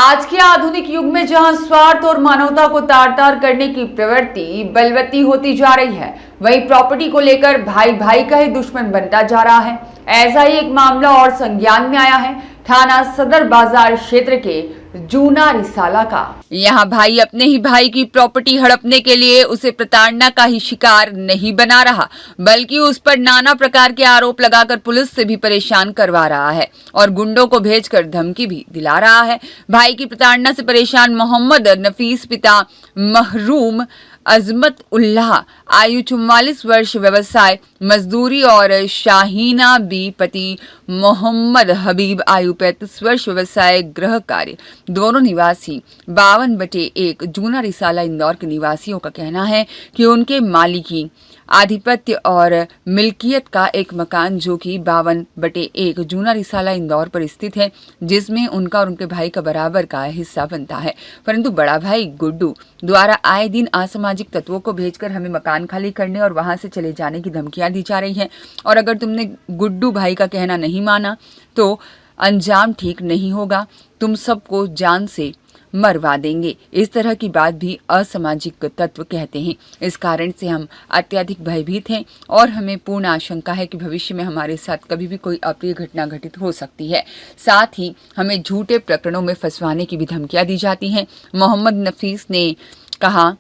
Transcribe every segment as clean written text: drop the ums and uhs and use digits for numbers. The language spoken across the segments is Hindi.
आज के आधुनिक युग में जहां स्वार्थ और मानवता को तार तार करने की प्रवृत्ति बलवती होती जा रही है, वहीं प्रॉपर्टी को लेकर भाई भाई का ही दुश्मन बनता जा रहा है। ऐसा ही एक मामला और संज्ञान में आया है थाना सदर बाजार क्षेत्र के जूना रिसाला का। यहाँ भाई अपने ही भाई की प्रॉपर्टी हड़पने के लिए उसे प्रताड़ना का ही शिकार नहीं बना रहा, बल्कि उस पर नाना प्रकार के आरोप लगाकर पुलिस से भी परेशान करवा रहा है और गुंडों को भेजकर धमकी भी दिला रहा है। भाई की प्रताड़ना से परेशान मोहम्मद नफीस पिता महरूम अजमत उल्लाह आयु 44 वर्ष व्यवसाय मजदूरी और शाहीना बी पति मोहम्मद हबीब आयु 35 वर्ष व्यवसाय गृह कार्य, दोनों निवासी 52/1 जूना रिसाला इंदौर के निवासियों का कहना है कि उनके मालिकी आधिपत्य और मिल्कियत का एक मकान जो कि 52/1 जूना रिसाला इंदौर पर स्थित है, जिसमें उनका और उनके भाई का बराबर का हिस्सा बनता है। परंतु बड़ा भाई गुड्डू द्वारा आए दिन असामाजिक तत्वों को भेजकर हमें मकान खाली करने और वहां से चले जाने की धमकियां दी जा रही हैं और अगर तुमने गुड्डू भाई का कहना नहीं माना तो अंजाम ठीक नहीं होगा, तुम सबको जान से मरवा देंगे। इस तरह की बात भी असामाजिक तत्व कहते हैं। इस कारण से हम अत्यधिक भयभीत हैं और हमें पूर्ण आशंका है कि भविष्य में हमारे साथ कभी भी कोई अप्रिय घटना घटित हो सकती है। साथ ही हमें झूठे प्रकरणों में फंसवाने की भी धमकियां दी जाती हैं। मोहम्मद नफीस ने कहा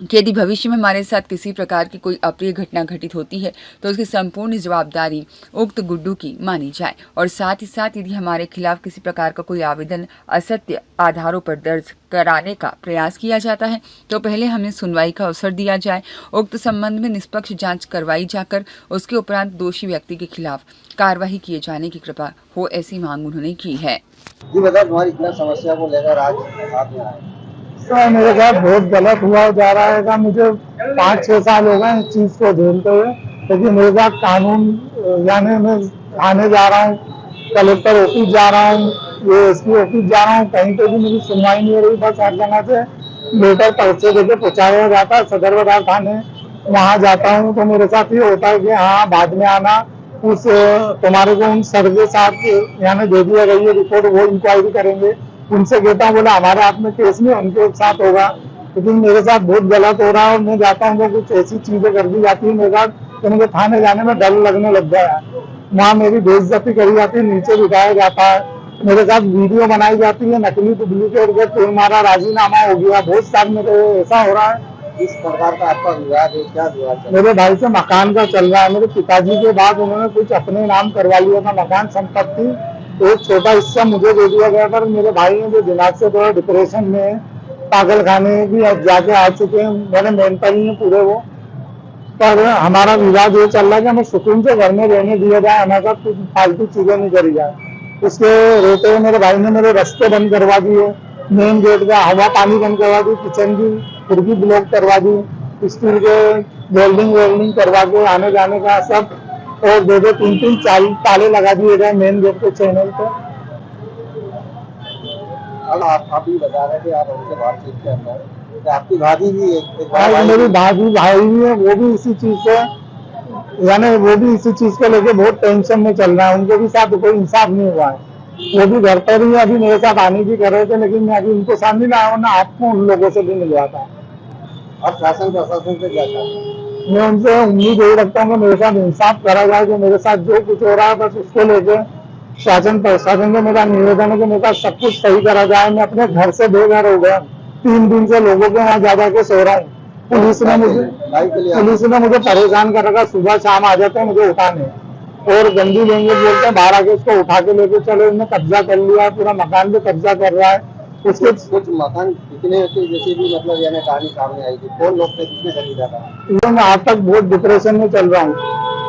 कि यदि भविष्य में हमारे साथ किसी प्रकार की कोई अप्रिय घटना घटित होती है तो उसकी संपूर्ण जवाबदारी उक्त गुड्डू की मानी जाए और साथ ही साथ यदि हमारे खिलाफ किसी प्रकार का कोई आवेदन असत्य आधारों पर दर्ज कराने का प्रयास किया जाता है तो पहले हमें सुनवाई का अवसर दिया जाए। उक्त संबंध में निष्पक्ष जांच करवाई जाकर उसके उपरांत दोषी व्यक्ति के खिलाफ कार्रवाई किए जाने की कृपा हो, ऐसी मांग उन्होंने की है। जी बताओ, तुम्हारी इतना समस्या को लेकर आज आप यहाँ आए। सर मेरे साथ बहुत गलत हुआ जा रहा है कि मुझे 5-6 साल हो गए इस चीज़ को झेलते हुए, क्योंकि मेरे साथ कानून यानी मैं थाने जा रहा हूँ, कलेक्टर ऑफिस जा रहा हूँ, एसपी ऑफिस जा रहा हूँ, कहीं पे भी मेरी सुनवाई नहीं हो रही। बस हर जगह से लेटर पर्चे देके पहुँचाया जाता है सदर बाजार थाने, वहाँ जाता हूँ तो मेरे साथ ये होता है कि हाँ बाद में आना, उस तुम्हारे को उन सर के साथ यानी दे दिया गई है रिपोर्ट, वो इंक्वायरी करेंगे, उनसे कहता हूँ, बोला हमारे हाथ में केस नहीं, उनके साथ होगा। लेकिन मेरे साथ बहुत गलत हो रहा है और मैं जाता हूँ तो कुछ ऐसी चीजें कर दी जाती है मेरे साथ कि मुझे थाने जाने में डर लगने लग गया है। वहाँ मेरी बेइज्जती करी जाती है, नीचे बिठाया जाता है, मेरे साथ वीडियो बनाई जाती है, नकली डुप्लीकेट के तुम्हारा राजीनामा हो गया, बहुत साल मेरे ऐसा हो रहा है। इस प्रकार का आपका विवाद है, क्या विवाद? मेरे भाई से मकान का चल रहा है। मेरे पिताजी के बाद उन्होंने कुछ अपने नाम करवा लिया था मकान संपत्ति, तो एक छोटा हिस्सा मुझे दे दिया गया, पर मेरे भाई ने जो दिमाग से थोड़ा डिप्रेशन में पागल खाने भी जाके आ चुके हैं, मैंने मेंटली है पूरे वो। पर हमारा विवाद ये चल रहा है कि हमें सुकून से घर में रहने दिया जाए, हमारे साथ कुछ फालतू चीजें नहीं करी जाए। उसके रहते हुए मेरे भाई ने मेरे रास्ते बंद करवा दिए, मेन गेट का हवा पानी बंद करवा दी, किचन की खिड़की ब्लॉक करवा दी, स्टील के वेल्डिंग करवा के आने जाने का सब, और 2-3 ताले लगा दिए गए मेन गेट के चैनल पे। अब आप भी बता रहे थे आप उनसे बातचीत कर रहे हैं, तो आपकी भाभी भी मेरी भाई भी है, वो भी इसी चीज से यानी वो भी इसी चीज को लेके बहुत टेंशन में चल रहा है। उनके भी साथ कोई इंसाफ नहीं हुआ है, वो भी घर पर ही अभी मेरे साथ आने की कर रहे थे, लेकिन मैं अभी उनको साथ नहीं लाया, वरना आपको उन लोगों से भी मिलवा था। और शासन प्रशासन से क्या चाहते हैं? मैं उनसे उम्मीद यही रखता हूँ कि मेरे साथ इंसाफ करा जाए, कि मेरे साथ जो कुछ हो रहा है बस उसको लेके शासन प्रशासन से मेरा निवेदन है कि मेरे साथ सब कुछ सही करा जाए। मैं अपने घर से बेघर हो गया, 3 दिन से लोगों के वहाँ जा के सो रहा हूँ। पुलिस ने मुझे परेशान कर रखा, सुबह शाम आ जाते हैं मुझे उठाने और गंदी लैंग्वेज बोलते हैं, बाहर आके उसको उठा के लेके चलो, इन्हें कब्जा कर लिया, पूरा मकान पे कब्जा कर रहा है। उसके कुछ मकान कितने थे जैसे भी मतलब यानी कहानी सामने आई थी, कौन लोग थे, किसने खरीदा था? मैं आज तक बहुत डिप्रेशन में चल रहा हूँ।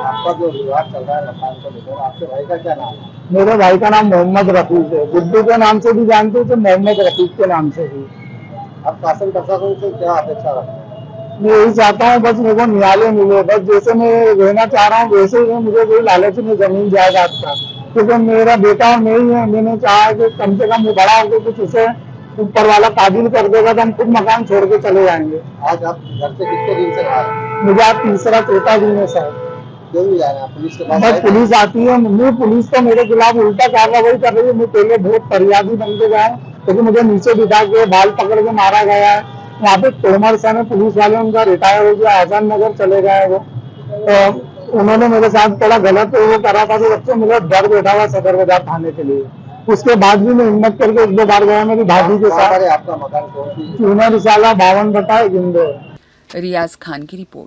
आपका जो विवाद चल रहा है मकान को लेकर, आपके भाई का क्या नाम है? मेरे भाई का नाम मोहम्मद रफीक है, गुड्डू के नाम से भी जानते हैं तो मोहम्मद रफीक के नाम से भी। अब शासन प्रशासन से क्या अपेक्षा रखते हैं? मैं यही चाहता हूँ बस मेरे को न्यायालय मिले, बस जैसे मैं रहना चाह रहा हूँ वैसे ही मुझे कोई लालच में जमीन जायदाद का, क्योंकि मेरा बेटा और मैं ही है। मैंने चाहा कि कम से कम बड़ा होकर कुछ उसे ऊपर वाला काबिल कर देगा तो हम खुद मकान छोड़ के चले जाएंगे। आज आप घर से कितने दिन से बाहर हैं? मुझे आज 3-4 दिन है सर। क्यों नहीं जा रहे हैं पुलिस के पास? बस पुलिस आती है, पुलिस तो मेरे खिलाफ उल्टा कार्रवाई कर रही है। मैं पहले बहुत फरियादी बन के गया, लेकिन मुझे नीचे बिठा के बाल पकड़ के मारा गया है। वहाँ पे तोमर सन है, पुलिस वाले, उनका रिटायर हो गया, आजाद नगर चले गए वो। तो उन्होंने मेरे साथ थोड़ा गलत वो करा था, तो बच्चे मुझे डर बैठा हुआ सदर बाजार थाने के लिए। उसके बाद भी मैं हिम्मत करके 1-2 बार गया मेरी भाभी के कहाँ पर साथ। है आपका मकान? कौन सी चूना रिसाला 52 बटा 1 इंदौर। रियाज खान की रिपोर्ट।